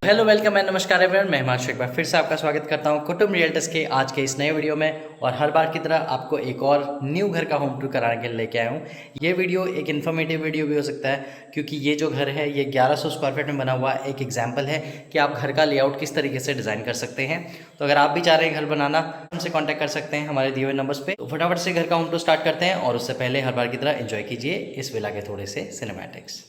Hello welcome and नमस्कार everyone, मैं हिमांशु एक बार फिर से आपका स्वागत करता हूं कुटुंब रियल्टर्स के आज के इस नए वीडियो में। और हर बार की तरह आपको एक और न्यू घर का होम टूर कराने के लिए लेके आया हूं। ये वीडियो एक इन्फॉर्मेटिव वीडियो भी हो सकता है क्योंकि ये जो घर है ये 1100 स्क्वायर फीट में बना हुआ एक एग्जाम्पल है कि आप घर का लेआउट किस तरीके से डिज़ाइन कर सकते हैं। तो अगर आप भी चाह रहे हैं घर बनाना, हमसे कॉन्टैक्ट कर सकते हैं हमारे दिए हुए नंबर्स पे। तो फटाफट से घर का होम टूर स्टार्ट करते हैं और उससे पहले हर बार की तरह एंजॉय कीजिए इस विला के थोड़े से सिनेमैटिक्स।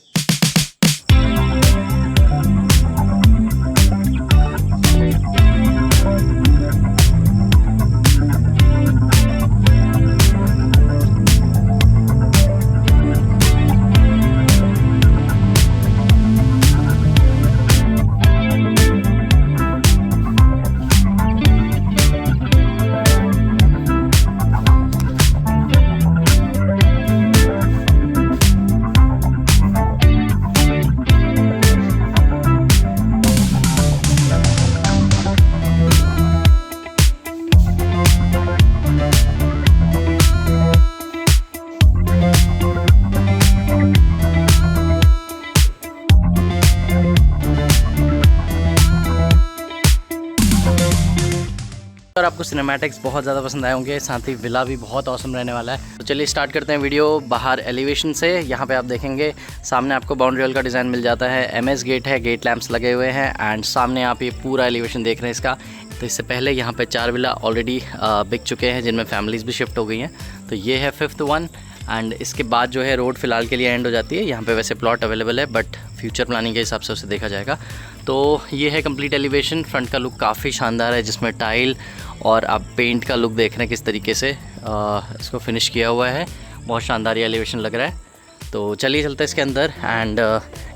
और आपको सिनेमैटिक्स बहुत ज़्यादा पसंद आए होंगे, साथ ही विला भी बहुत औसम रहने वाला है। तो चलिए स्टार्ट करते हैं वीडियो बाहर एलिवेशन से। यहाँ पे आप देखेंगे सामने आपको बाउंड्री वॉल का डिज़ाइन मिल जाता है, एमएस गेट है, गेट लैंप्स लगे हुए हैं एंड सामने आप ये पूरा एलिवेशन देख रहे हैं इसका। तो इससे पहले यहाँ पे 4 विला ऑलरेडी बिक चुके हैं जिनमें फैमिलीज़ भी शिफ्ट हो गई हैं। तो ये है 5th वन एंड इसके बाद जो है रोड फ़िलहाल के लिए एंड हो जाती है। यहाँ पे वैसे प्लॉट अवेलेबल है बट फ्यूचर प्लानिंग के हिसाब से उसे देखा जाएगा। तो ये है कंप्लीट एलिवेशन। फ्रंट का लुक काफ़ी शानदार है जिसमें टाइल और आप पेंट का लुक देख रहे हैं किस तरीके से इसको फिनिश किया हुआ है। बहुत शानदार ये एलिवेशन लग रहा है। तो चलिए चलते हैं इसके अंदर एंड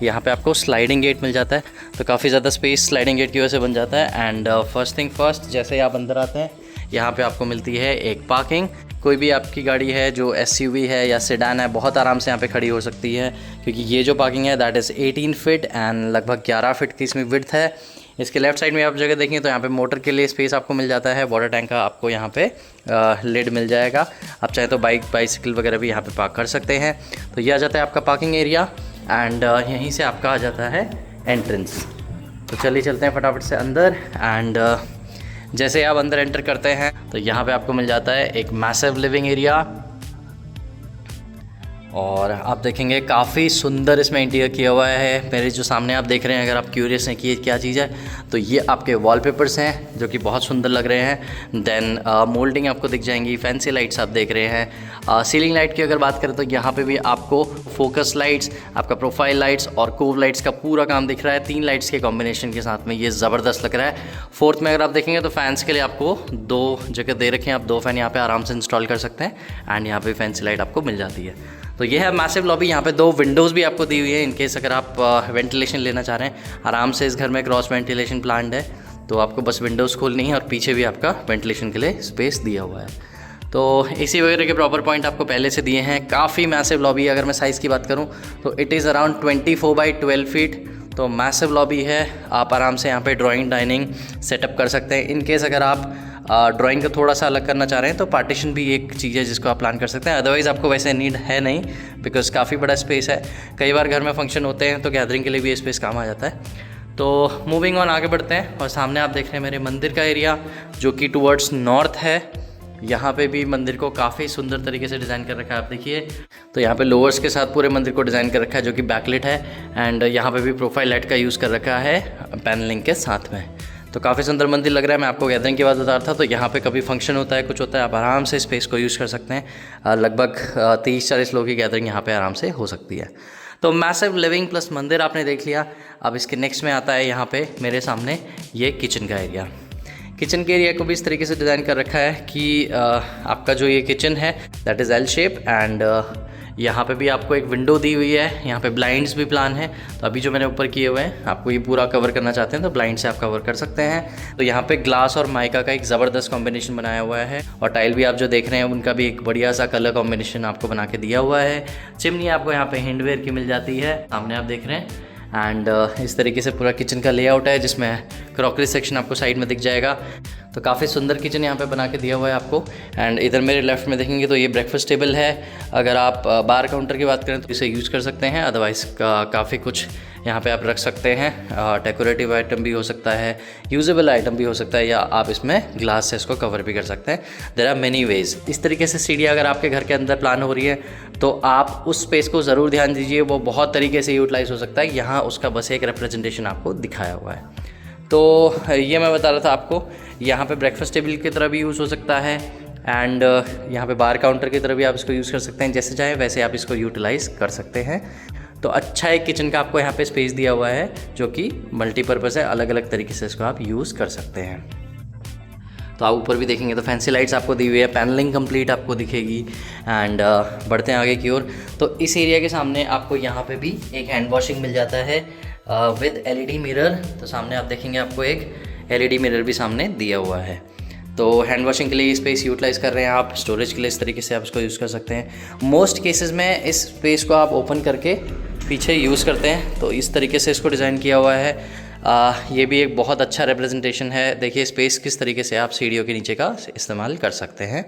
यहाँ पे आपको स्लाइडिंग गेट मिल जाता है। तो काफ़ी ज़्यादा स्पेस स्लाइडिंग गेट की वजह से बन जाता है। एंड फर्स्ट थिंग फर्स्ट, जैसे ही आप अंदर आते हैं यहाँ पे आपको मिलती है एक पार्किंग। कोई भी आपकी गाड़ी है जो एसयूवी है या सेडान है बहुत आराम से यहाँ पे खड़ी हो सकती है क्योंकि ये जो पार्किंग है दैट इज़ 18 फीट एंड लगभग 11 फीट की इसमें विड्थ है। इसके लेफ्ट साइड में आप जगह देखें तो यहाँ पे मोटर के लिए स्पेस आपको मिल जाता है। वाटर टैंक का आपको यहाँ पे लिड मिल जाएगा। आप चाहे तो बाइसिकल वगैरह भी यहाँ पे पार्क कर सकते हैं। तो ये आ जाता है आपका पार्किंग एरिया एंड यहीं से आपका आ जाता है एंट्रेंस। तो चलिए चलते हैं फटाफट से अंदर एंड जैसे आप अंदर एंटर करते हैं तो यहाँ पे आपको मिल जाता है एक मैसिव लिविंग एरिया और आप देखेंगे काफ़ी सुंदर इसमें इंटीरियर किया हुआ है। मेरे जो सामने आप देख रहे हैं, अगर आप क्यूरियस हैं कि ये क्या चीज़ है तो ये आपके वॉलपेपर्स हैं जो कि बहुत सुंदर लग रहे हैं। देन मोल्डिंग आपको दिख जाएंगी, फैंसी लाइट्स आप देख रहे हैं। सीलिंग लाइट की अगर बात करें तो यहाँ पे भी आपको फोकस लाइट्स, आपका प्रोफाइल लाइट्स और कोव लाइट्स का पूरा काम दिख रहा है। 3 लाइट्स के कॉम्बिनेशन के साथ में ये ज़बरदस्त लग रहा है। 4th में अगर आप देखेंगे तो फैंस के लिए आपको 2 जगह दे रखे हैं। आप 2 फ़ैन यहाँ पे आराम से इंस्टॉल कर सकते हैं एंड यहाँ पे फैंसी लाइट आपको मिल जाती है। तो ये है मैसिव लॉबी। यहाँ पे 2 विंडोज़ भी आपको दी हुई है इनकेस अगर आप वेंटिलेशन लेना चाह रहे हैं। आराम से इस घर में क्रॉस वेंटिलेशन प्लान्ड है तो आपको बस विंडोज़ खोलनी है और पीछे भी आपका वेंटिलेशन के लिए स्पेस दिया हुआ है। तो एसी वगैरह के प्रॉपर पॉइंट आपको पहले से दिए हैं। काफ़ी मैसिव लॉबी है। अगर मैं साइज़ की बात करूँ तो it is around 24 by 12 feet. तो मैसिव लॉबी है। आप आराम से यहाँ पे ड्राइंग डाइनिंग सेटअप कर सकते हैं। इनकेस अगर आप ड्राइंग का थोड़ा सा अलग करना चाह रहे हैं तो पार्टीशन भी एक चीज़ है जिसको आप प्लान कर सकते हैं। अदरवाइज़ आपको वैसे नीड है नहीं बिकॉज़ काफ़ी बड़ा स्पेस है। कई बार घर में फंक्शन होते हैं तो गैदरिंग के लिए भी ये स्पेस काम आ जाता है। तो मूविंग ऑन आगे बढ़ते हैं और सामने आप देख रहे हैं मेरे मंदिर का एरिया जो कि टुवर्ड्स नॉर्थ है। यहाँ पे भी मंदिर को काफ़ी सुंदर तरीके से डिज़ाइन कर रखा है। आप देखिए तो यहाँ पे लोअर्स के साथ पूरे मंदिर को डिज़ाइन कर रखा है जो कि बैकलिट है एंड यहाँ पे भी प्रोफाइल लाइट का यूज़ कर रखा है पैनलिंग के साथ में। तो काफ़ी सुंदर मंदिर लग रहा है। मैं आपको गैदरिंग की बात बता रहा था। तो यहाँ पे कभी फंक्शन होता है, कुछ होता है, आप आराम से स्पेस को यूज़ कर सकते हैं। लगभग 30-40 लोगों की गैदरिंग यहाँ पे आराम से हो सकती है। तो मैसिव लिविंग प्लस मंदिर आपने देख लिया। अब इसके नेक्स्ट में आता है यहाँ पे मेरे सामने ये किचन का एरिया। किचन के एरिया को भी इस तरीके से डिज़ाइन कर रखा है कि आपका जो ये किचन है that is L shape and यहाँ पे भी आपको एक विंडो दी हुई है। यहाँ पे ब्लाइंड्स भी प्लान है। तो अभी जो मैंने ऊपर किए हुए हैं आपको ये पूरा कवर करना चाहते हैं तो ब्लाइंड से आप कवर कर सकते हैं। तो यहाँ पे ग्लास और माइका का एक ज़बरदस्त कॉम्बिनेशन बनाया हुआ है और टाइल भी आप जो देख रहे हैं उनका भी एक बढ़िया सा कलर कॉम्बिनेशन आपको बना के दिया हुआ है। चिमनी आपको यहाँ पे हैंडवेयर की मिल जाती है, सामने आप देख रहे हैं। एंड इस तरीके से पूरा किचन का लेआउट है जिसमें क्रॉकरी सेक्शन आपको साइड में दिख जाएगा। तो काफ़ी सुंदर किचन यहाँ पे बना के दिया हुआ है आपको। एंड इधर मेरे लेफ्ट में देखेंगे तो ये ब्रेकफास्ट टेबल है। अगर आप बार काउंटर की बात करें तो इसे यूज़ कर सकते हैं। अदरवाइज़ काफ़ी कुछ यहाँ पे आप रख सकते हैं। डेकोरेटिव आइटम भी हो सकता है, यूजेबल आइटम भी हो सकता है, या आप इसमें ग्लास से इसको कवर भी कर सकते हैं। There are many ways. इस तरीके से सीढ़ियाँ अगर आपके घर के अंदर प्लान हो रही है तो आप उस स्पेस को ज़रूर ध्यान दीजिए, वो बहुत तरीके से यूटिलाइज़ हो सकता है। यहाँ उसका बस एक रिप्रेजेंटेशन आपको दिखाया हुआ है। तो ये मैं बता रहा था आपको, यहाँ पे ब्रेकफास्ट टेबल की तरह भी यूज़ हो सकता है एंड यहाँ पे बार काउंटर की तरह भी आप इसको यूज़ कर सकते हैं। जैसे चाहे वैसे आप इसको यूटिलाइज़ कर सकते हैं। तो अच्छा एक किचन का आपको यहाँ पे स्पेस दिया हुआ है जो कि मल्टीपर्पज़ है, अलग अलग तरीके से इसको आप यूज़ कर सकते हैं। तो आप ऊपर भी देखेंगे तो फैंसी लाइट्स आपको दी हुई है, पैनलिंग कंप्लीट आपको दिखेगी। एंड बढ़ते हैं आगे की ओर, तो इस एरिया के सामने आपको यहाँ पे भी एक हैंड वॉशिंग मिल जाता है विद एलईडी मिरर। तो सामने आप देखेंगे आपको एक एलईडी मिरर भी सामने दिया हुआ है। तो हैंड वॉशिंग के लिए स्पेस यूटिलाइज़ कर रहे हैं आप, स्टोरेज के लिए इस तरीके से आप इसको यूज़ कर सकते हैं। मोस्ट केसेस में इस स्पेस को आप ओपन करके पीछे यूज़ करते हैं, तो इस तरीके से इसको डिज़ाइन किया हुआ है। ये भी एक बहुत अच्छा रिप्रेजेंटेशन है। देखिए स्पेस किस तरीके से आप सीढ़ियों के नीचे का इस्तेमाल कर सकते हैं।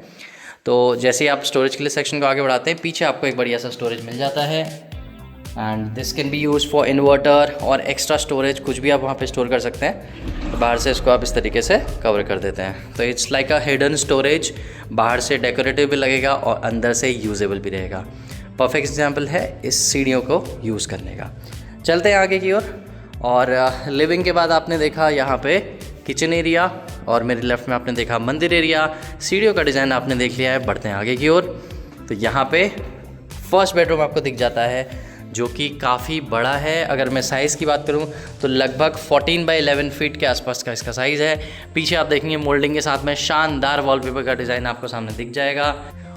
तो जैसे ही आप स्टोरेज के लिए सेक्शन को आगे बढ़ाते हैं, पीछे आपको एक बढ़िया सा स्टोरेज मिल जाता है and this can be use for inverter और एक्स्ट्रा स्टोरेज, कुछ भी आप वहाँ पे स्टोर कर सकते हैं। तो बाहर से इसको आप इस तरीके से कवर कर देते हैं। तो it's like a hidden storage, बाहर से डेकोरेटिव भी लगेगा और अंदर से यूजेबल भी रहेगा। परफेक्ट एग्जाम्पल है इस सीढ़ियों को यूज़ करने का। चलते हैं आगे की ओर। और लिविंग के बाद आपने देखा यहाँ पे किचन एरिया और मेरे लेफ्ट में आपने देखा मंदिर एरिया। सीढ़ियों का डिज़ाइन आपने देख लिया है। बढ़ते हैं आगे की ओर। तो यहाँ पे फर्स्ट बेडरूम आपको दिख जाता है जो कि काफ़ी बड़ा है। अगर मैं साइज़ की बात करूँ तो लगभग 14 बाई 11 फीट के आसपास का इसका साइज़ है। पीछे आप देखेंगे मोल्डिंग के साथ में शानदार वॉलपेपर का डिज़ाइन आपको सामने दिख जाएगा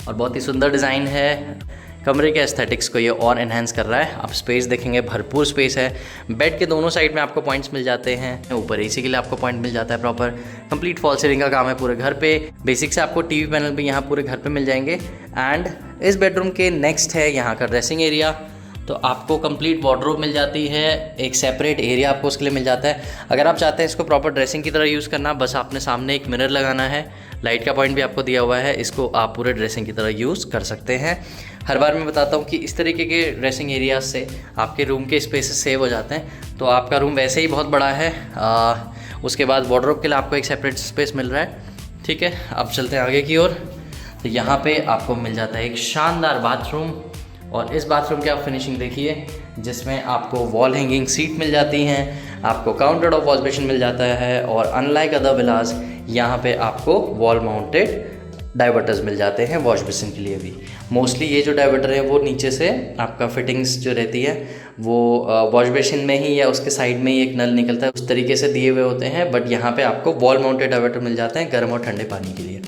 और बहुत ही सुंदर डिज़ाइन है। कमरे के एस्थेटिक्स को ये और एनहांस कर रहा है। आप स्पेस देखेंगे, भरपूर स्पेस है। बेड के दोनों साइड में आपको पॉइंट्स मिल जाते हैं। ऊपर एसी के लिए आपको पॉइंट मिल जाता है प्रॉपर। कंप्लीट फॉल सीलिंग का काम है पूरे घर पे। बेसिक से आपको टीवी पैनल भी यहाँ पूरे घर पे मिल जाएंगे। एंड इस बेडरूम के नेक्स्ट है यहाँ का ड्रेसिंग एरिया। तो आपको कंप्लीट वार्डरोब मिल जाती है, एक सेपरेट एरिया आपको उसके लिए मिल जाता है। अगर आप चाहते हैं इसको प्रॉपर ड्रेसिंग की तरह यूज़ करना, बस आपने सामने एक मिरर लगाना है। लाइट का पॉइंट भी आपको दिया हुआ है, इसको आप पूरे ड्रेसिंग की तरह यूज़ कर सकते हैं। हर बार मैं बताता हूँ कि इस तरीके के ड्रेसिंग एरिया से आपके रूम के स्पेसेस सेव हो जाते हैं। तो आपका रूम वैसे ही बहुत बड़ा है। उसके बाद वार्डरोब के लिए आपको एक सेपरेट स्पेस मिल रहा है। ठीक है, अब चलते हैं आगे की ओर। तो यहाँ पे आपको मिल जाता है एक शानदार बाथरूम और इस बाथरूम की आप फिनिशिंग देखिए, जिसमें आपको वॉल हैंगिंग सीट मिल जाती हैं, आपको काउंटर टॉप वॉश बेसिन मिल जाता है और अनलाइक अदर विलास यहाँ पे आपको वॉल माउंटेड डाइवर्टर्स मिल जाते हैं वॉश बेसिन के लिए भी। मोस्टली ये जो डाइवर्टर है वो नीचे से आपका फिटिंग्स जो रहती है वो वॉश बेसिन में ही या उसके साइड में ही एक नल निकलता है, उस तरीके से दिए हुए होते हैं। बट यहाँ पे आपको वॉल माउंटेड डाइवर्टर मिल जाते हैं गर्म और ठंडे पानी के लिए।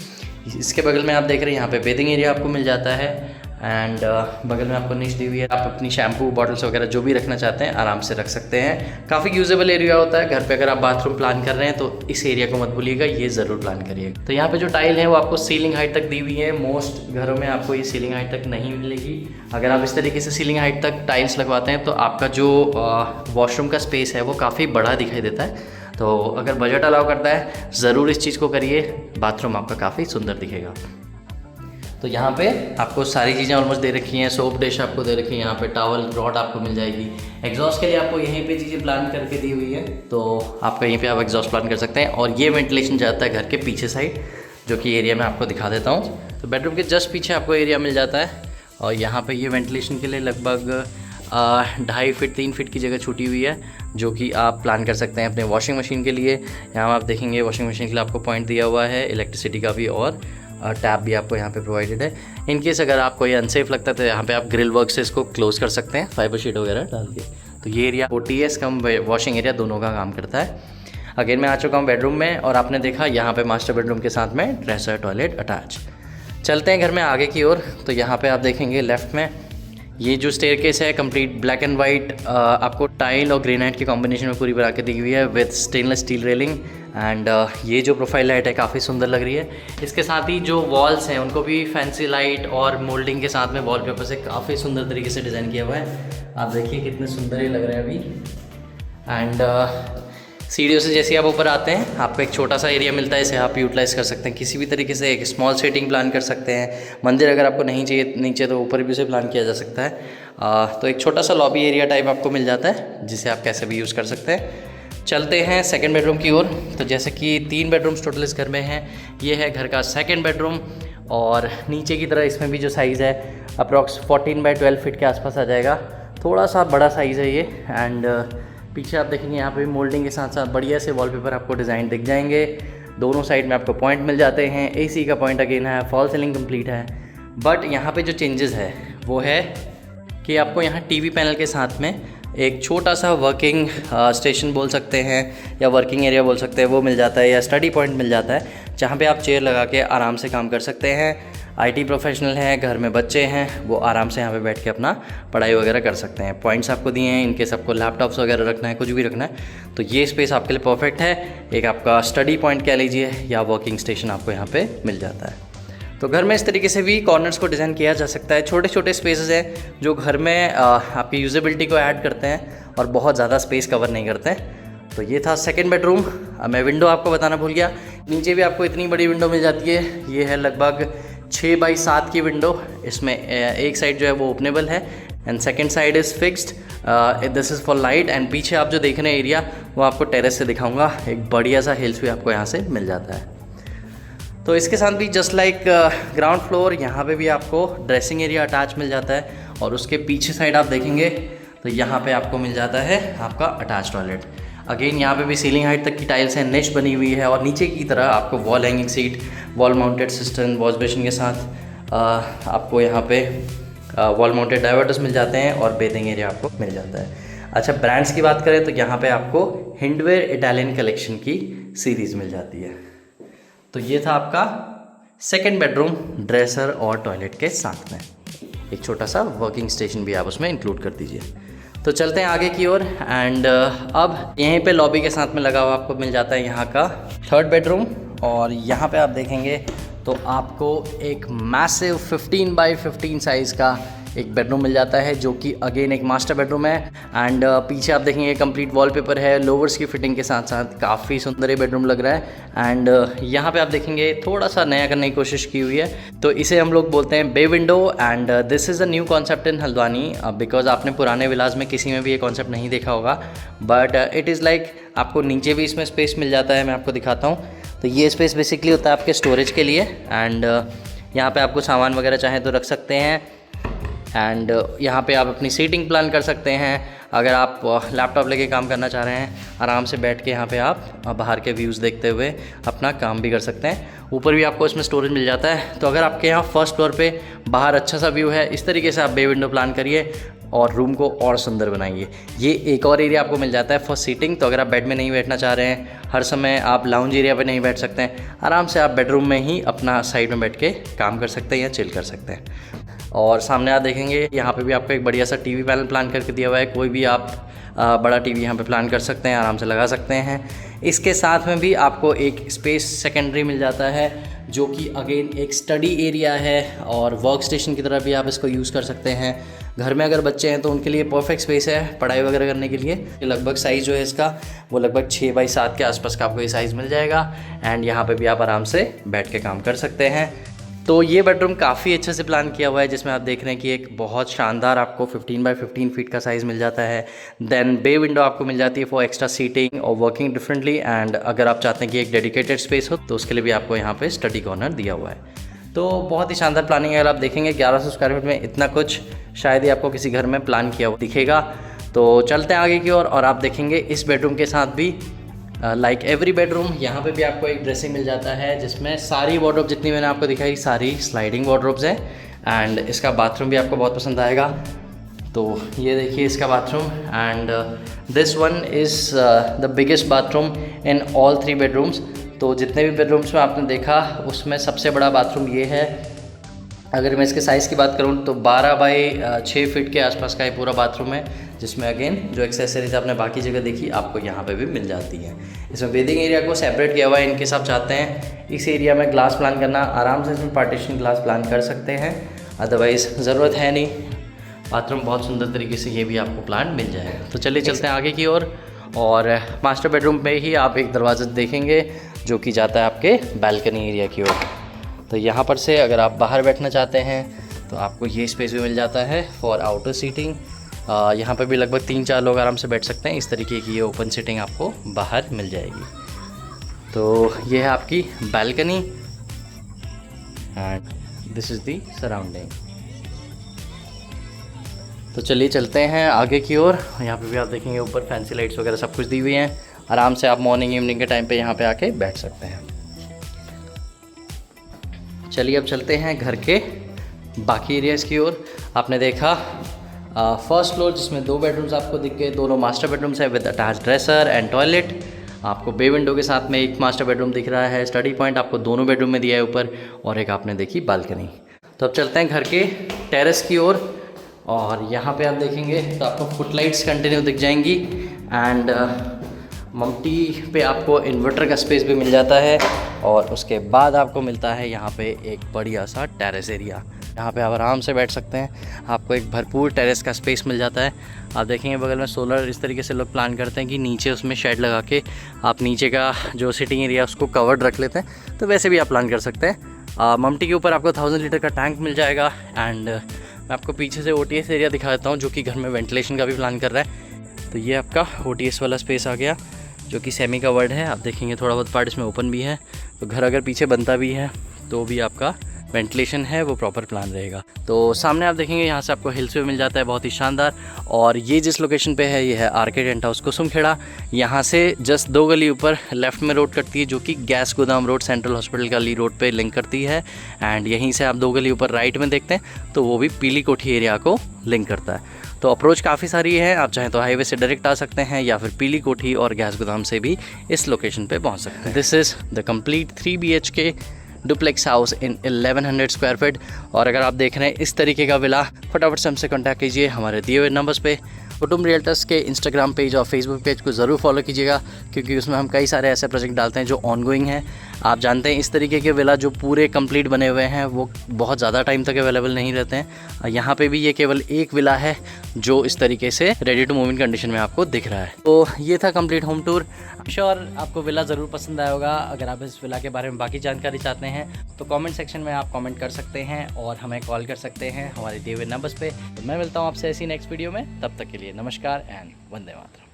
इसके बगल में आप देख रहे हैं यहाँ पे बेदिंग एरिया आपको मिल जाता है एंड बगल में आपको निच दी हुई है। आप अपनी शैम्पू बॉटल्स वगैरह जो भी रखना चाहते हैं आराम से रख सकते हैं। काफ़ी यूजेबल एरिया होता है घर पे। अगर आप बाथरूम प्लान कर रहे हैं तो इस एरिया को मत भूलिएगा, ये ज़रूर प्लान करिएगा। तो यहाँ पे जो टाइल है वो आपको सीलिंग हाइट तक दी हुई है। मोस्ट घरों में आपको ये सीलिंग हाइट तक नहीं मिलेगी। अगर आप इस तरीके से सीलिंग हाइट तक टाइल्स लगवाते हैं तो आपका जो वॉशरूम का स्पेस है वो काफ़ी बड़ा दिखाई देता है। तो अगर बजट अलाउ करता है ज़रूर इस चीज़ को करिए, बाथरूम आपका काफ़ी सुंदर दिखेगा। तो यहाँ पे आपको सारी चीज़ें ऑलमोस्ट दे रखी हैं। सोप डिश आपको दे रखी है, यहाँ पे टॉवल रॉड आपको मिल जाएगी। एग्जॉस्ट के लिए आपको यहीं पे चीज़ें प्लान करके दी हुई है, तो आप कहीं पे आप एग्जॉस्ट प्लान कर सकते हैं। और ये वेंटिलेशन जाता है घर के पीछे साइड, जो कि एरिया मैं आपको दिखा देता हूँ। तो बेडरूम के जस्ट पीछे आपको एरिया मिल जाता है और यहाँ पर ये वेंटिलेशन के लिए लगभग 2.5 फीट 3 फीट की जगह छूटी हुई है, जो कि आप प्लान कर सकते हैं अपने वॉशिंग मशीन के लिए। यहाँ आप देखेंगे वॉशिंग मशीन के लिए आपको पॉइंट दिया हुआ है, इलेक्ट्रिसिटी का भी और टैप भी आपको यहाँ पे प्रोवाइडेड है। इन केस अगर आपको ये अनसेफ लगता है तो यहाँ पे आप ग्रिल वर्क से इसको क्लोज कर सकते हैं फाइबर शीट वगैरह डाल के। तो ये एरिया OTS कम वॉशिंग एरिया दोनों का काम करता है। अगेन मैं आ चुका हूँ बेडरूम में और आपने देखा यहाँ पे मास्टर बेडरूम के साथ में ड्रेसर टॉयलेट अटैच। चलते हैं घर में आगे की ओर। तो यहाँ पे आप देखेंगे लेफ्ट में ये जो स्टेयरकेस है कंप्लीट ब्लैक एंड वाइट आपको टाइल और ग्रेनाइट के कॉम्बिनेशन में पूरी बना के दी हुई है with stainless steel railing. And ये जो प्रोफाइल लाइट है काफ़ी सुंदर लग रही है। इसके साथ ही जो वॉल्स हैं उनको भी फैंसी लाइट और मोल्डिंग के साथ में वॉलपेपर से काफ़ी सुंदर तरीके से डिज़ाइन किया हुआ है। आप देखिए कितने सुंदर ये लग रहे हैं अभी। एंड सीढ़ियों से जैसे आप ऊपर आते हैं आपको एक छोटा सा एरिया मिलता है, इसे आप यूटिलाइज़ कर सकते हैं किसी भी तरीके से। एक स्मॉल सेटिंग प्लान कर सकते हैं। मंदिर अगर आपको नहीं चाहिए नीचे तो ऊपर भी उसे प्लान किया जा सकता है। तो एक छोटा सा लॉबी एरिया टाइप आपको मिल जाता है जिसे आप कैसे भी यूज़ कर सकते हैं। चलते हैं सेकंड बेडरूम की ओर। तो जैसे कि 3 बेडरूम्स टोटल इस घर में हैं, ये है घर का सेकंड बेडरूम। और नीचे की तरह इसमें भी जो साइज़ है अप्रॉक्स 14 बाई 12 फीट के आसपास आ जाएगा। थोड़ा सा बड़ा साइज़ है ये। एंड पीछे आप देखेंगे यहाँ पे भी मोल्डिंग के साथ साथ बढ़िया से वॉलपेपर आपको डिज़ाइन दिख जाएंगे। दोनों साइड में आपको पॉइंट मिल जाते हैं। एसी का पॉइंट अगेन है, फॉल सीलिंग कंप्लीट है। बट यहाँ पे जो चेंजेस है वो है कि आपको यहाँ टीवी पैनल के साथ में एक छोटा सा वर्किंग स्टेशन बोल सकते हैं या वर्किंग एरिया बोल सकते हैं वो मिल जाता है, या स्टडी पॉइंट मिल जाता है जहाँ पे आप चेयर लगा के आराम से काम कर सकते हैं। आईटी प्रोफेशनल हैं, घर में बच्चे हैं, वो आराम से यहाँ पे बैठ के अपना पढ़ाई वगैरह कर सकते हैं। पॉइंट्स आपको दिए हैं, इनके सबको लैपटॉप्स वगैरह रखना है, कुछ भी रखना है तो ये स्पेस आपके लिए परफेक्ट है। एक आपका स्टडी पॉइंट कह लीजिए या वर्किंग स्टेशन आपको यहाँ पे मिल जाता है। तो घर में इस तरीके से भी कॉर्नर्स को डिज़ाइन किया जा सकता है। छोटे छोटे स्पेसेस हैं जो घर में आपकी यूजेबिलिटी को ऐड करते हैं और बहुत ज़्यादा स्पेस कवर नहीं करते हैं। तो ये था सेकंड बेडरूम। मैं विंडो आपको बताना भूल गया, नीचे भी आपको इतनी बड़ी विंडो मिल जाती है। ये है लगभग 6 बाई 7 की विंडो। इसमें एक साइड जो है वो ओपनेबल है and second side is fixed. This is for light. And पीछे आप जो देख रहे हैं एरिया वो आपको टेरेस से दिखाऊंगा। एक बढ़िया सा हिल्स भी आपको यहाँ से मिल जाता है। तो इसके साथ भी जस्ट लाइक ग्राउंड फ्लोर यहाँ पे भी आपको ड्रेसिंग एरिया अटैच मिल जाता है। और उसके पीछे साइड आप देखेंगे तो यहाँ पे आपको मिल जाता है आपका अटैच टॉयलेट। अगेन यहाँ पे भी सीलिंग हाइट तक की टाइल्स हैं, निश बनी हुई है। और नीचे की तरह आपको wall hanging seat, wall mounted system, wash basin के साथ आपको यहाँ पे वॉल माउंटेड डाइवर्टर्स मिल जाते हैं और बेथिंग एरिया आपको मिल जाता है। अच्छा, ब्रांड्स की बात करें तो यहाँ पे आपको हिंडवेयर इटालियन कलेक्शन की सीरीज़ मिल जाती है। तो ये था आपका सेकंड बेडरूम, ड्रेसर और टॉयलेट के साथ में एक छोटा सा वर्किंग स्टेशन भी आप उसमें इंक्लूड कर दीजिए। तो चलते हैं आगे की ओर। एंड अब यहीं पे लॉबी के साथ में लगा हुआ आपको मिल जाता है यहाँ का थर्ड बेडरूम। और यहाँ पे आप देखेंगे तो आपको एक मैसिव 15 बाई 15 साइज़ का एक बेडरूम मिल जाता है जो कि अगेन एक मास्टर बेडरूम है। एंड पीछे आप देखेंगे कंप्लीट वॉलपेपर है, लोवर्स की फिटिंग के साथ साथ काफ़ी सुंदर ये बेडरूम लग रहा है। एंड यहाँ पे आप देखेंगे थोड़ा सा नया करने की कोशिश की हुई है, तो इसे हम लोग बोलते हैं bay window. And this is a new concept in Haldwani because आपने पुराने विलास में किसी में भी ये कॉन्सेप्ट नहीं देखा होगा। बट इट इज़ लाइक आपको नीचे भी इसमें स्पेस मिल जाता है। मैं आपको दिखाता हूँ। तो ये स्पेस बेसिकली होता है आपके स्टोरेज के लिए। एंड यहाँ पे आपको सामान वगैरह चाहें तो रख सकते हैं। एंड यहाँ पे आप अपनी सीटिंग प्लान कर सकते हैं। अगर आप लैपटॉप लेके काम करना चाह रहे हैं, आराम से बैठ के यहाँ पे आप बाहर के व्यूज़ देखते हुए अपना काम भी कर सकते हैं। ऊपर भी आपको इसमें स्टोरेज मिल जाता है। तो अगर आपके यहाँ फर्स्ट फ्लोर पे बाहर अच्छा सा व्यू है, इस तरीके से आप बे विंडो प्लान करिए और रूम को और सुंदर बनाइए। ये एक और एरिया आपको मिल जाता है फॉर सीटिंग। तो अगर आप बेड में नहीं बैठना चाह रहे हैं, हर समय आप लाउंज एरिया पे नहीं बैठ सकते हैं, आराम से आप बेडरूम में ही अपना साइड में बैठ के काम कर सकते हैं या चिल कर सकते हैं। और सामने आप देखेंगे यहाँ पे भी आपको एक बढ़िया सा टीवी पैनल प्लान करके दिया हुआ है। कोई भी आप बड़ा टीवी यहाँ पे प्लान कर सकते हैं, आराम से लगा सकते हैं। इसके साथ में भी आपको एक स्पेस सेकेंडरी मिल जाता है जो कि अगेन एक स्टडी एरिया है और वर्क स्टेशन की तरह भी आप इसको यूज़ कर सकते हैं। घर में अगर बच्चे हैं तो उनके लिए परफेक्ट स्पेस है पढ़ाई वगैरह करने के लिए। लगभग साइज़ जो है इसका वो लगभग 6 बाई 7 के आसपास का आपको ये साइज़ मिल जाएगा। एंड यहाँ पे भी आप आराम से बैठ के काम कर सकते हैं। तो ये बेडरूम काफ़ी अच्छे से प्लान किया हुआ है, जिसमें आप देख रहे हैं कि एक बहुत शानदार आपको 15 बाई 15 फीट का साइज़ मिल जाता है। देन बे विंडो आपको मिल जाती है फॉर एक्स्ट्रा सीटिंग और वर्किंग डिफरेंटली। एंड अगर आप चाहते हैं कि एक डेडिकेटेड स्पेस हो तो उसके लिए भी आपको यहाँ पे स्टडी कॉर्नर दिया हुआ है। तो बहुत ही शानदार प्लानिंग है। अगर आप देखेंगे 1100 स्क्वायर फीट में इतना कुछ शायद ही आपको किसी घर में प्लान किया हुआ दिखेगा। तो चलते हैं आगे की ओर और आप देखेंगे इस बेडरूम के साथ भी लाइक एवरी बेडरूम यहाँ पे भी आपको एक ड्रेसिंग मिल जाता है जिसमें सारी वार्डरोब जितनी मैंने आपको दिखाई सारी स्लाइडिंग वार्डरोब्स हैं। एंड इसका बाथरूम भी आपको बहुत पसंद आएगा। तो ये देखिए इसका bathroom. And this one is the biggest bathroom in all 3 bedrooms. तो जितने भी बेडरूम्स में आपने देखा उसमें सबसे बड़ा बाथरूम ये है। अगर मैं इसके साइज़ की बात करूँ तो 12 बाई 6 फीट के आसपास का ये पूरा बाथरूम है, जिसमें अगेन जो एक्सेसरीज आपने बाकी जगह देखी आपको यहाँ पे भी मिल जाती है। इसमें बेदिंग एरिया को सेपरेट किया हुआ है। इनके साथ चाहते हैं इस एरिया में ग्लास प्लान करना, आराम से इसमें पार्टीशन ग्लास प्लान कर सकते हैं, अदरवाइज़ ज़रूरत है नहीं। बाथरूम बहुत सुंदर तरीके से ये भी आपको प्लान मिल जाएगा। तो चलिए चलते हैं आगे की ओर और मास्टर बेडरूम पे ही आप एक दरवाज़ा देखेंगे जो कि जाता है आपके बालकनी एरिया की ओर। तो यहाँ पर से अगर आप बाहर बैठना चाहते हैं तो आपको ये स्पेस भी मिल जाता है फॉर आउटर सीटिंग। यहाँ पर भी लगभग 3-4 लोग आराम से बैठ सकते हैं। इस तरीके की ये ओपन सीटिंग आपको बाहर मिल जाएगी। तो ये है आपकी balcony and this is the surrounding. तो चलिए चलते हैं आगे की ओर। यहाँ पे भी आप देखेंगे ऊपर फैंसी लाइट्स वगैरह सब कुछ दी हुई हैं। आराम से आप मॉर्निंग इवनिंग के टाइम पे यहाँ पे आके बैठ सकते हैं। चलिए अब चलते हैं घर के बाकी एरियाज़ की ओर। आपने देखा फर्स्ट फ्लोर जिसमें 2 बेडरूम्स आपको दिख गए, दोनों मास्टर बेडरूम्स हैं with attached dresser and toilet. आपको बे विंडो के साथ में एक मास्टर बेडरूम दिख रहा है। स्टडी पॉइंट आपको दोनों बेडरूम में दिया है ऊपर, और एक आपने देखी बालकनी। तो अब चलते हैं घर के टेरेस की ओर, और यहाँ पे आप देखेंगे तो आपको फुटलाइट्स कंटिन्यू दिख जाएंगी एंड मम्टी पे आपको इन्वर्टर का स्पेस भी मिल जाता है। और उसके बाद आपको मिलता है यहाँ पे एक बढ़िया सा टेरेस एरिया। यहाँ पे आप आराम से बैठ सकते हैं। आपको एक भरपूर टेरेस का स्पेस मिल जाता है। आप देखेंगे बगल में सोलर इस तरीके से लोग प्लान करते हैं कि नीचे उसमें शेड लगा के आप नीचे का जो सिटिंग एरिया उसको कवर्ड रख लेते हैं। तो वैसे भी आप प्लान कर सकते हैं। मम्टी के ऊपर आपको 1000 लीटर का टैंक मिल जाएगा। एंड मैं आपको पीछे से OTS एरिया दिखा देता हूँ जो कि घर में वेंटिलेशन का भी प्लान कर रहा है। तो ये आपका OTS वाला स्पेस आ गया जो कि सेमी कवर्ड है। आप देखेंगे थोड़ा बहुत पार्ट इसमें ओपन भी है। तो घर अगर पीछे बनता भी है तो भी आपका वेंटिलेशन है वो प्रॉपर प्लान रहेगा। तो सामने आप देखेंगे यहाँ से आपको हिल्स व्यू मिल जाता है, बहुत ही शानदार। और ये जिस लोकेशन पे है ये है आरके टेंट हाउस कुसुमखेड़ा। यहाँ से जस्ट 2 गली ऊपर लेफ्ट में रोड कटती है जो कि गैस गोदाम रोड सेंट्रल हॉस्पिटल का ली रोड पे लिंक करती है। एंड यहीं से आप 2 गली ऊपर राइट में देखते हैं तो वो भी पीली कोठी एरिया को लिंक करता है। तो अप्रोच काफ़ी सारी है। आप चाहें तो हाईवे से डायरेक्ट आ सकते हैं या फिर पीली कोठी और गैस गोदाम से भी इस लोकेशन पे पहुंच सकते हैं। This is the complete 3 BHK duplex house in 1100 square feet. और अगर आप देख रहे हैं इस तरीके का विला, फटाफट से हमसे कॉन्टैक्ट कीजिए हमारे दिए हुए नंबर्स पे। कुटुंब रियल्टर्स के इंस्टाग्राम पेज और फेसबुक पेज को ज़रूर फॉलो कीजिएगा क्योंकि उसमें हम कई सारे ऐसे प्रोजेक्ट डालते हैं जो ऑनगोइंग हैं। आप जानते हैं इस तरीके के विला जो पूरे कंप्लीट बने हुए हैं वो बहुत ज़्यादा टाइम तक अवेलेबल नहीं रहते हैं। यहाँ पे भी ये केवल एक विला है जो इस तरीके से ready to move in condition में आपको दिख रहा है। तो ये था कंप्लीट होम टूर। श्योर आपको विला ज़रूर पसंद आया होगा। अगर आप इस विला के बारे में बाकी जानकारी चाहते हैं तो कमेंट सेक्शन में आप कमेंट कर सकते हैं और हमें कॉल कर सकते हैं हमारे दिए हुए नंबर्स पे। तो मैं मिलता हूँ आपसे ऐसी नेक्स्ट वीडियो में। तब तक के लिए नमस्कार एंड वंदे मातरम।